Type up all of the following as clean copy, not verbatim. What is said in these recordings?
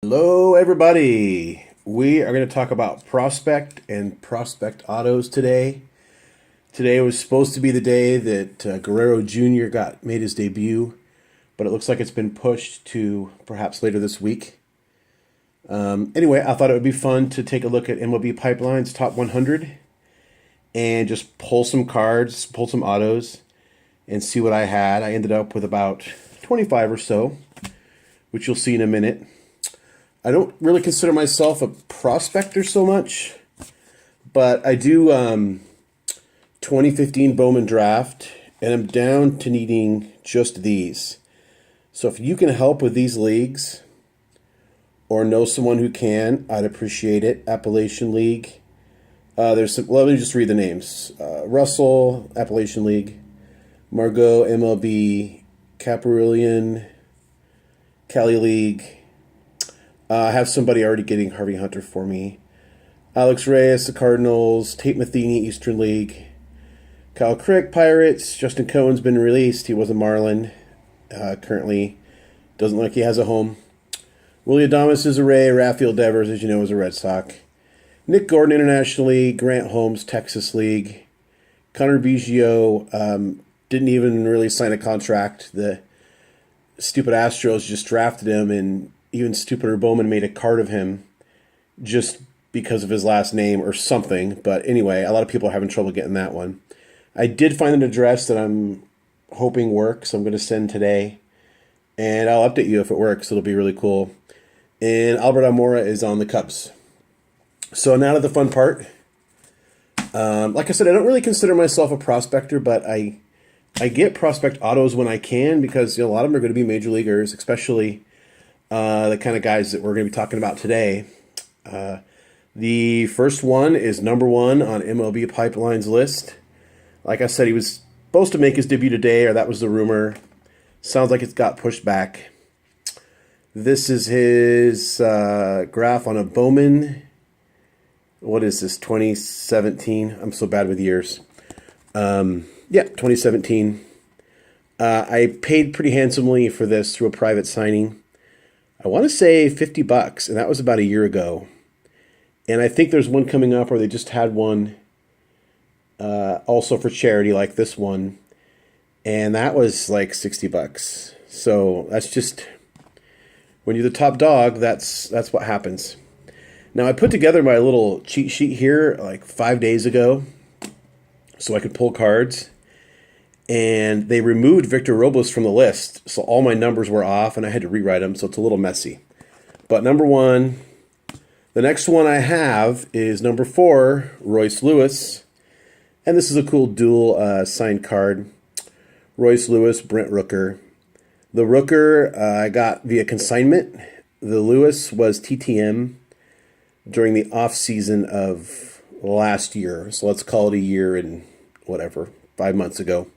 Hello, everybody. We are going to talk about prospect and prospect autos today. Today was supposed to be the day that Guerrero Jr. made his debut, but it looks like it's been pushed to perhaps later this week. Anyway, I thought it would be fun to take a look at MLB Pipeline's top 100 and just pull some cards, pull some autos, and see what I had. I ended up with about 25 or so, which you'll see in a minute. I don't really consider myself a prospector so much, but I do 2015 Bowman draft, and I'm down to needing just these. So if you can help with these leagues or know someone who can, I'd appreciate it. Appalachian League. There's some, let me just read the names. Russell, Appalachian League. Margot, MLB. Caparillion, Cali League. I have somebody already getting Harvey Hunter for me. Alex Reyes, the Cardinals. Tate Matheny, Eastern League. Kyle Crick, Pirates. Justin Cohen's been released. He was a Marlin. Currently doesn't look like he has a home. Willie Adames is a Ray. Rafael Devers, as you know, is a Red Sox. Nick Gordon, International League. Grant Holmes, Texas League. Connor Biggio didn't even really sign a contract. The stupid Astros just drafted him, and even stupider Bowman made a card of him just because of his last name or something. But anyway, a lot of people are having trouble getting that one. I did find an address that I'm hoping works. I'm going to send today, and I'll update you if it works. It'll be really cool. And Albert Almora is on the Cubs. So now to the fun part. Like I said, I don't really consider myself a prospector, but I get prospect autos when I can because a lot of them are going to be major leaguers, especially the kind of guys that we're going to be talking about today. The first one is number one on MLB Pipeline's list. Like I said, he was supposed to make his debut today, or that was the rumor. Sounds like it's got pushed back. This is his graph on a Bowman. What is this, 2017? I'm so bad with years. Yeah, 2017. I paid pretty handsomely for this through a private signing. I want to say $50, and that was about a year ago. And I think there's one coming up, or they just had one also for charity, like this one. And that was like $60. So that's just, when you're the top dog, that's what happens. Now, I put together my little cheat sheet here like 5 days ago so I could pull cards. And they removed Victor Robles from the list, so all my numbers were off, and I had to rewrite them, so it's a little messy. But number one, the next one I have is number 4, Royce Lewis. And this is a cool dual signed card. Royce Lewis, Brent Rooker. The Rooker I got via consignment. The Lewis was TTM during the off season of last year. So let's call it a year and whatever, 5 months ago.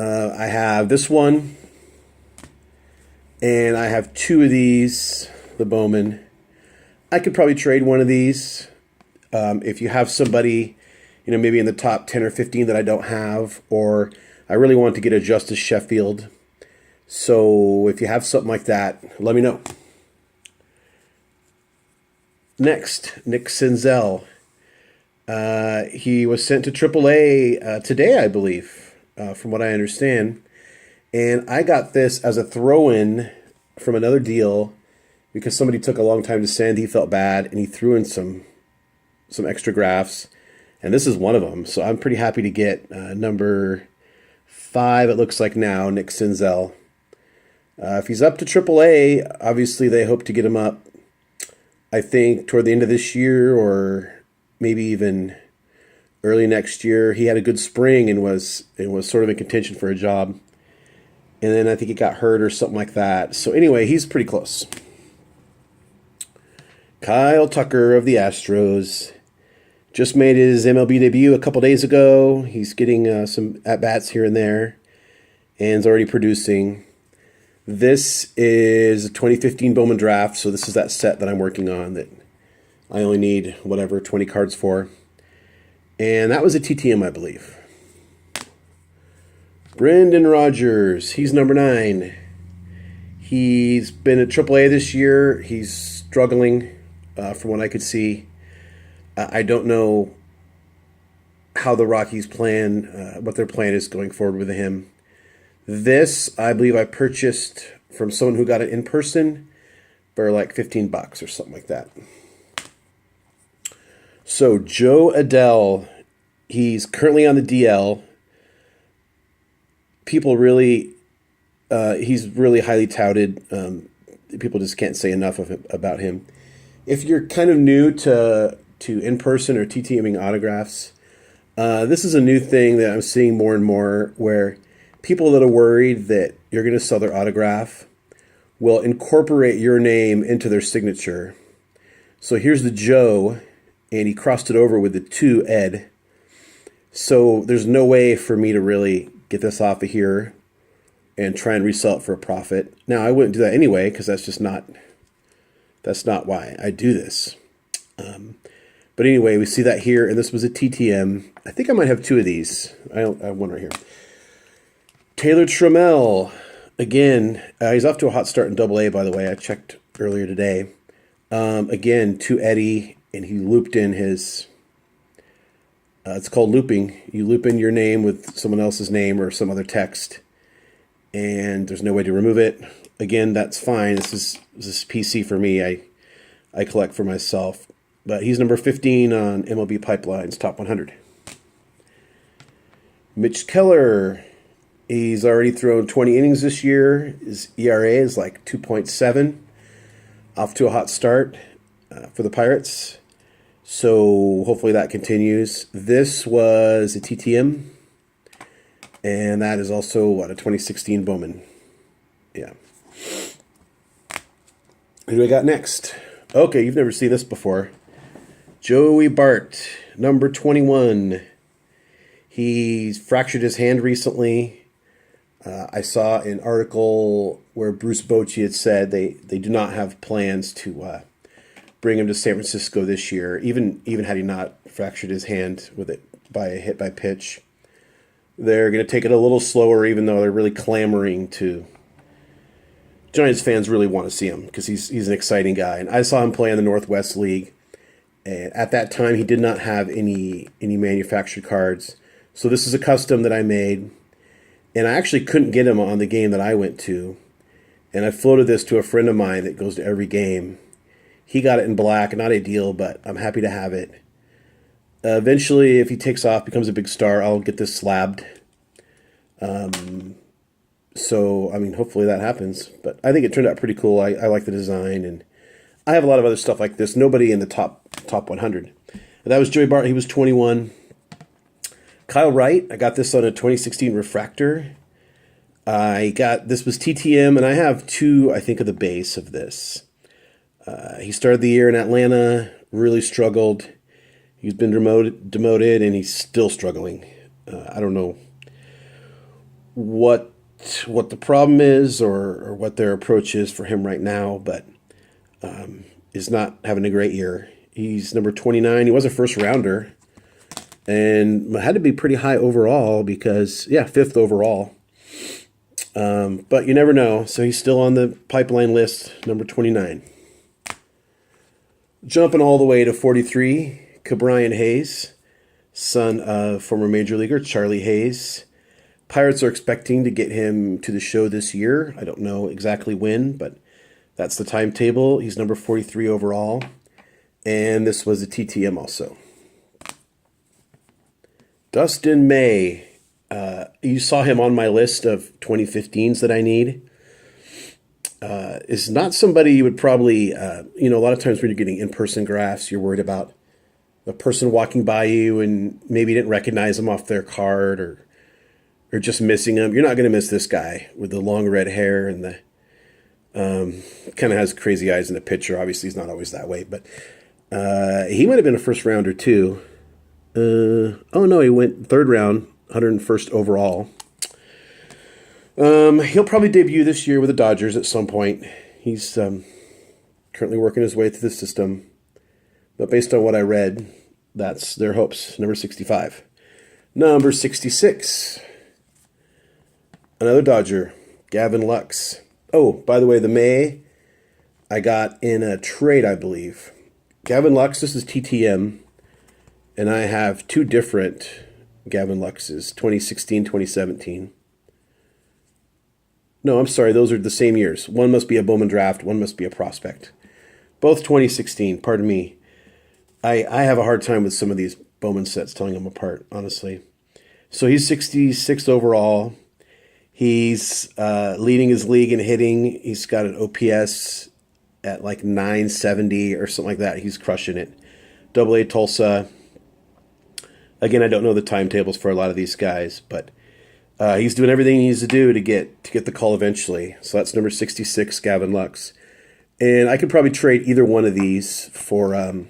I have this one, and I have 2 of these, the Bowman. I could probably trade one of these. If you have somebody, maybe in the top 10 or 15 that I don't have, or I really want to get a Justice Sheffield. So if you have something like that, let me know. Next, Nick Senzel. He was sent to AAA today, I believe. From what I understand. And I got this as a throw-in from another deal because somebody took a long time to send. He felt bad, and he threw in some extra graphs. And this is one of them. So I'm pretty happy to get number 5, it looks like now, Nick Senzel. If he's up to AAA, obviously they hope to get him up, I think, toward the end of this year or maybe even early next year. He had a good spring and was sort of in contention for a job. And then I think he got hurt or something like that. So anyway, he's pretty close. Kyle Tucker of the Astros just made his MLB debut a couple days ago. He's getting some at-bats here and there and is already producing. This is a 2015 Bowman draft, so this is that set that I'm working on that I only need, 20 cards for. And that was a TTM, I believe. Brendan Rodgers, he's number 9. He's been at AAA this year. He's struggling, from what I could see. I don't know how the Rockies plan, what their plan is going forward with him. This, I believe I purchased from someone who got it in person for like $15 or something like that. So Joe Adele, he's currently on the DL. People really, he's really highly touted. People just can't say enough of him, about him. If you're kind of new to in-person or TTMing autographs, this is a new thing that I'm seeing more and more, where people that are worried that you're going to sell their autograph will incorporate your name into their signature. So here's the Joe, and he crossed it over with the 2 Ed. So there's no way for me to really get this off of here and try and resell it for a profit. Now, I wouldn't do that anyway, because that's not why I do this. But anyway, we see that here, and this was a TTM. I think I might have 2 of these. I have one right here. Taylor Trammell, again, he's off to a hot start in AA, by the way. I checked earlier today. Again, 2 Eddie, and he looped in his... it's called looping. You loop in your name with someone else's name or some other text, and there's no way to remove it. Again, that's fine. This is PC for me. I collect for myself. But he's number 15 on MLB Pipeline's Top 100. Mitch Keller, he's already thrown 20 innings this year. His ERA is like 2.7. Off to a hot start for the Pirates. So hopefully that continues. This was a TTM. And that is also, a 2016 Bowman. Yeah. Who do I got next? Okay, you've never seen this before. Joey Bart, number 21. He's fractured his hand recently. I saw an article where Bruce Bochy had said they do not have plans to bring him to San Francisco this year, even had he not fractured his hand with it by a hit by pitch. They're going to take it a little slower, even though they're really clamoring to. Giants fans really want to see him because he's an exciting guy. And I saw him play in the Northwest League. And at that time, he did not have any manufactured cards. So this is a custom that I made. And I actually couldn't get him on the game that I went to. And I floated this to a friend of mine that goes to every game. He got it in black, not ideal, but I'm happy to have it. Eventually, if he takes off, becomes a big star, I'll get this slabbed. So, I mean, hopefully that happens. But I think it turned out pretty cool. I like the design, and I have a lot of other stuff like this. Nobody in the top 100. And that was Joey Bart. He was 21. Kyle Wright, I got this on a 2016 Refractor. This was TTM, and I have 2, I think, of the base of this. He started the year in Atlanta, really struggled. He's been demoted, and he's still struggling. I don't know what the problem is or what their approach is for him right now, but is not having a great year. He's number 29. He was a first rounder and had to be pretty high overall because, 5th overall. But you never know. So he's still on the pipeline list, number 29. Jumping all the way to 43, Ke'Bryan Hayes, son of former Major Leaguer Charlie Hayes. Pirates are expecting to get him to the show this year. I don't know exactly when, but that's the timetable. He's number 43 overall. And this was a TTM also. Dustin May. You saw him on my list of 2015s that I need. Is not somebody you would probably, a lot of times when you're getting in-person graphs, you're worried about the person walking by you and maybe you didn't recognize them off their card or just missing them. You're not going to miss this guy with the long red hair and the kind of has crazy eyes in the picture. Obviously, he's not always that way, but he might have been a first rounder too. He went 3rd round, 101st overall. He'll probably debut this year with the Dodgers at some point. He's currently working his way through the system. But based on what I read, that's their hopes. Number 65. Number 66. Another Dodger, Gavin Lux. Oh, by the way, the May I got in a trade, I believe. Gavin Lux, this is TTM, and I have two different Gavin Luxes, 2016, 2017. No, I'm sorry, those are the same years. One must be a Bowman draft, one must be a prospect. Both 2016, pardon me. I have a hard time with some of these Bowman sets, telling them apart, honestly. So he's 66 overall. He's leading his league in hitting. He's got an OPS at like 970 or something like that. He's crushing it. Double A Tulsa. Again, I don't know the timetables for a lot of these guys, but he's doing everything he needs to do to get the call eventually. So that's number 66, Gavin Lux. And I could probably trade either one of these for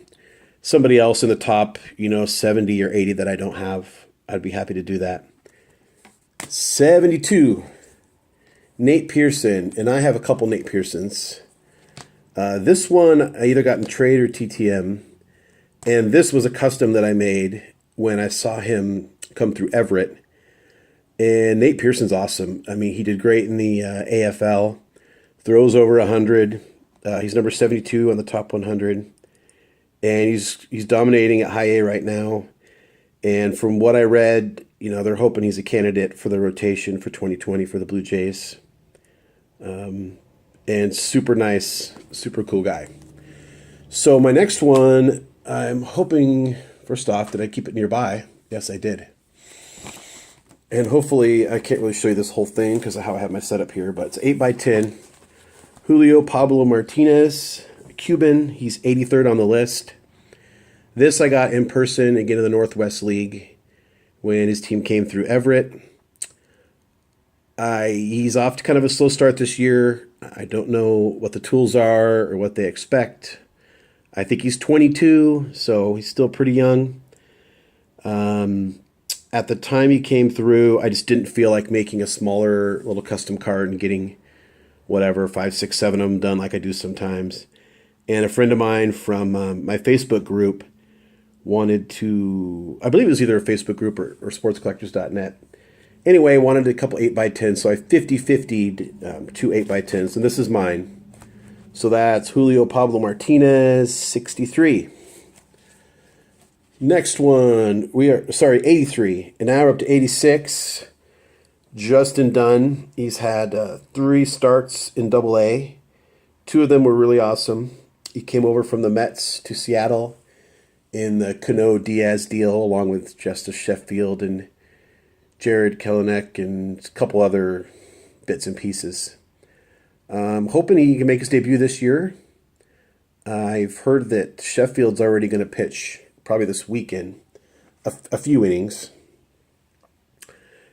somebody else in the top, 70 or 80 that I don't have. I'd be happy to do that. 72, Nate Pearson. And I have a couple Nate Pearsons. This one I either got in trade or TTM. And this was a custom that I made when I saw him come through Everett. And Nate Pearson's awesome. I mean, he did great in the AFL. Throws over 100. He's number 72 on the top 100. And he's dominating at high A right now. And from what I read, they're hoping he's a candidate for the rotation for 2020 for the Blue Jays. And super nice, super cool guy. So my next one, I'm hoping, first off, did I keep it nearby? Yes, I did. And hopefully, I can't really show you this whole thing because of how I have my setup here, but it's 8x10. Julio Pablo Martinez, Cuban. He's 83rd on the list. This I got in person again in the Northwest League when his team came through Everett. He's off to kind of a slow start this year. I don't know what the tools are or what they expect. I think he's 22, so he's still pretty young. At the time he came through, I just didn't feel like making a smaller little custom card and getting whatever, 5, 6, 7 of them done like I do sometimes. And a friend of mine from my Facebook group wanted to, I believe it was either a Facebook group or sportscollectors.net. Anyway, wanted a couple 8x10s, so I 50-50'd 2 8x10s, and this is mine. So that's Julio Pablo Martinez, 63. Next one, 83. And now we're up to 86. Justin Dunn. He's had 3 starts in Double A. 2 of them were really awesome. He came over from the Mets to Seattle in the Cano Diaz deal, along with Justice Sheffield and Jared Kelenic and a couple other bits and pieces. Hoping he can make his debut this year. I've heard that Sheffield's already going to pitch probably this weekend, a few innings.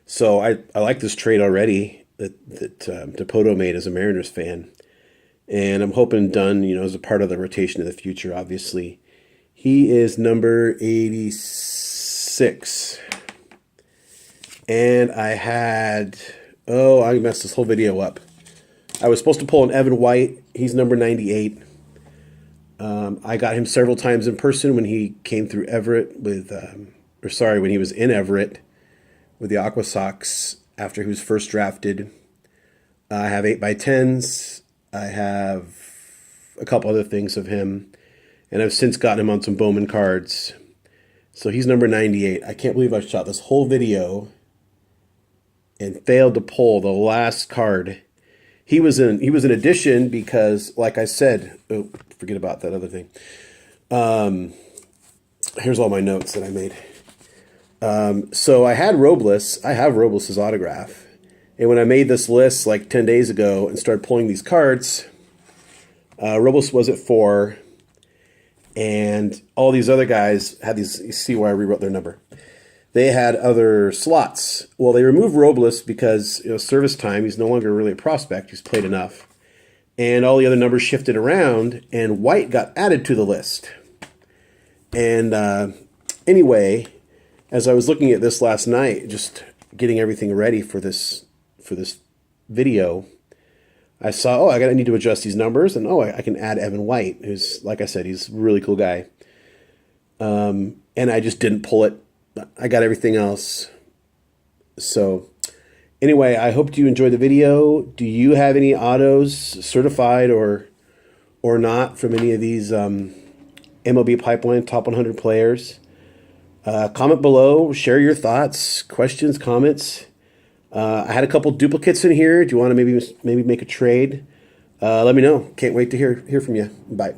So I like this trade already that DePoto made as a Mariners fan. And I'm hoping Dunn, is a part of the rotation in the future, obviously. He is number 86. And I messed this whole video up. I was supposed to pull an Evan White. He's number 98. I got him several times in person when he came through Everett when he was in Everett with the Aqua Sox after he was first drafted. I have 8x10s. I have a couple other things of him. And I've since gotten him on some Bowman cards. So he's number 98. I can't believe I shot this whole video and failed to pull the last card. He was an addition because, like I said, forget about that other thing. Here's all my notes that I made. So I had Robles. I have Robles' autograph. And when I made this list like 10 days ago and started pulling these cards, Robles was at 4. And all these other guys had these, you see why I rewrote their number. They had other slots. Well, they removed Robles because service time, he's no longer really a prospect. He's played enough. And all the other numbers shifted around, and White got added to the list. And anyway, as I was looking at this last night, just getting everything ready for this video, I saw, I need to adjust these numbers, and I can add Evan White, who's, like I said, he's a really cool guy. And I just didn't pull it. I got everything else. So Anyway, I hope you enjoyed the video. Do you have any autos certified or not from any of these MLB Pipeline Top 100 players? Comment below. Share your thoughts, questions, comments. I had a couple duplicates in here. Do you want to maybe make a trade? Let me know. Can't wait to hear from you. Bye.